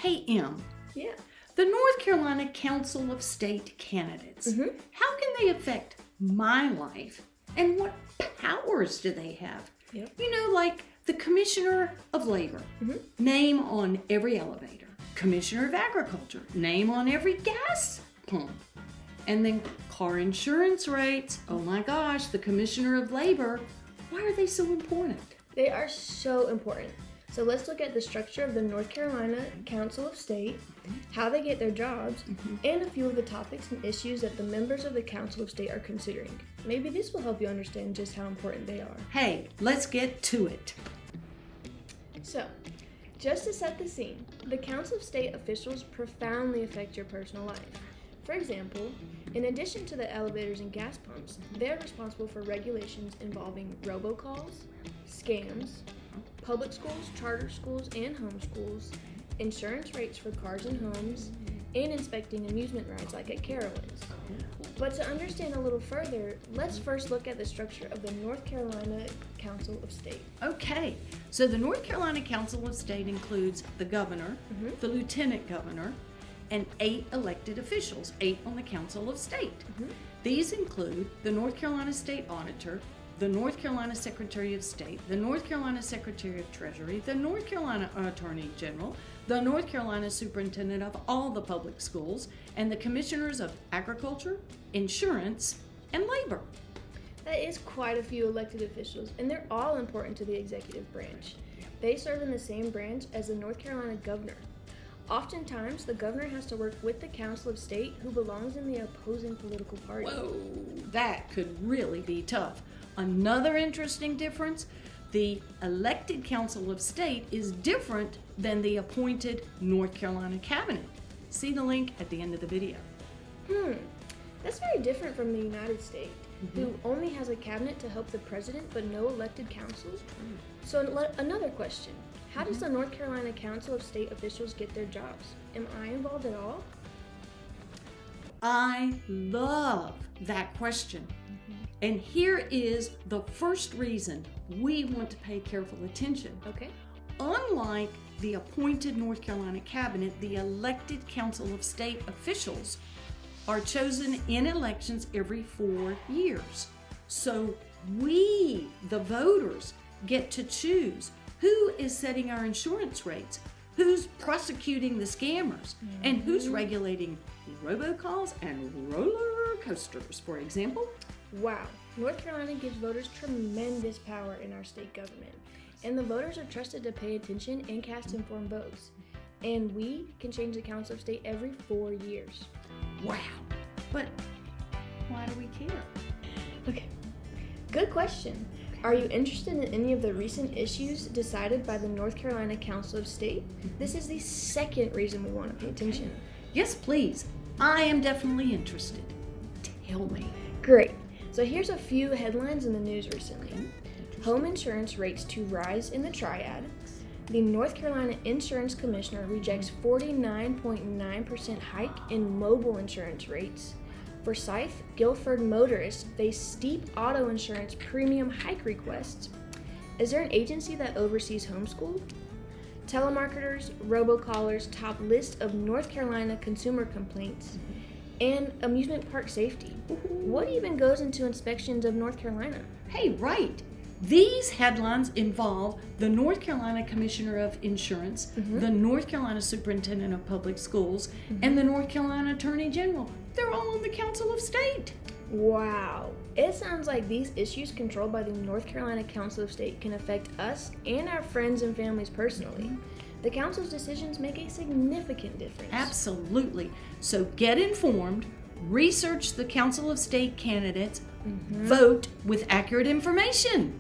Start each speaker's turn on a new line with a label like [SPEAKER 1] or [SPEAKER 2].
[SPEAKER 1] Hey, Em.
[SPEAKER 2] Yeah.
[SPEAKER 1] The North Carolina Council of State candidates, how can they affect my life? And what powers do they have?
[SPEAKER 2] Yep.
[SPEAKER 1] You know, like the Commissioner of Labor, name on every elevator. Commissioner of Agriculture, name on every gas pump. And then car insurance rates. Oh my gosh, the Commissioner of Labor. Why are they so important?
[SPEAKER 2] They are so important. So let's look at the structure of the North Carolina Council of State, how they get their jobs, and a few of the topics and issues that the members of the Council of State are considering. Maybe this will help you understand just how important they are.
[SPEAKER 1] Hey, let's get to it.
[SPEAKER 2] So, just to set the scene, the Council of State officials profoundly affect your personal life. For example, in addition to the elevators and gas pumps, they're responsible for regulations involving robocalls, scams, public schools, charter schools, and homeschools, insurance rates for cars and homes, and inspecting amusement rides like at Carowinds. But to understand a little further, let's first look at the structure of the North Carolina Council of State.
[SPEAKER 1] Okay, so the North Carolina Council of State includes the governor, the lieutenant governor, and 8 elected officials, 8 on the Council of State. These include the North Carolina State Auditor, the North Carolina Secretary of State, the North Carolina Secretary of Treasury, the North Carolina Attorney General, the North Carolina Superintendent of all the public schools, and the Commissioners of Agriculture, Insurance, and Labor.
[SPEAKER 2] That is quite a few elected officials, and they're all important to the executive branch. They serve in the same branch as the North Carolina governor. Oftentimes, the governor has to work with the Council of State, who belongs in the opposing political party.
[SPEAKER 1] Whoa, that could really be tough. Another interesting difference, the elected Council of State is different than the appointed North Carolina cabinet. See the link at the end of the video.
[SPEAKER 2] That's very different from the United States, who only has a cabinet to help the president but no elected councils. So another question, how does the North Carolina Council of State officials get their jobs? Am I involved at all?
[SPEAKER 1] I love that question. And here is the first reason we want to pay careful attention.
[SPEAKER 2] Okay.
[SPEAKER 1] Unlike the appointed North Carolina cabinet, the elected Council of State officials are chosen in elections every 4 years. So we, the voters, get to choose who is setting our insurance rates, who's prosecuting the scammers, and who's regulating robocalls and roller coasters, for example.
[SPEAKER 2] Wow, North Carolina gives voters tremendous power in our state government, and the voters are trusted to pay attention and cast informed votes. And we can change the Council of State every 4 years.
[SPEAKER 1] Wow, but why do we care?
[SPEAKER 2] Okay, good question. Are you interested in any of the recent issues decided by the North Carolina Council of State? This is the second reason we want to pay attention.
[SPEAKER 1] Yes, please. I am definitely interested. Tell me.
[SPEAKER 2] Great. So here's a few headlines in the news recently. Home insurance rates to rise in the triad. The North Carolina Insurance Commissioner rejects 49.9% hike in mobile insurance rates. Forsyth Guilford motorists face steep auto insurance premium hike requests. Is there an agency that oversees homeschool? Telemarketers, robocallers top list of North Carolina consumer complaints. And amusement park safety. What even goes into inspections of North Carolina?
[SPEAKER 1] Hey, right. These headlines involve the North Carolina Commissioner of Insurance, the North Carolina Superintendent of Public Schools, and the North Carolina Attorney General. They're all on the Council of State.
[SPEAKER 2] Wow. It sounds like these issues controlled by the North Carolina Council of State can affect us and our friends and families personally. The Council's decisions make a significant difference.
[SPEAKER 1] Absolutely. So get informed, research the Council of State candidates, vote with accurate information.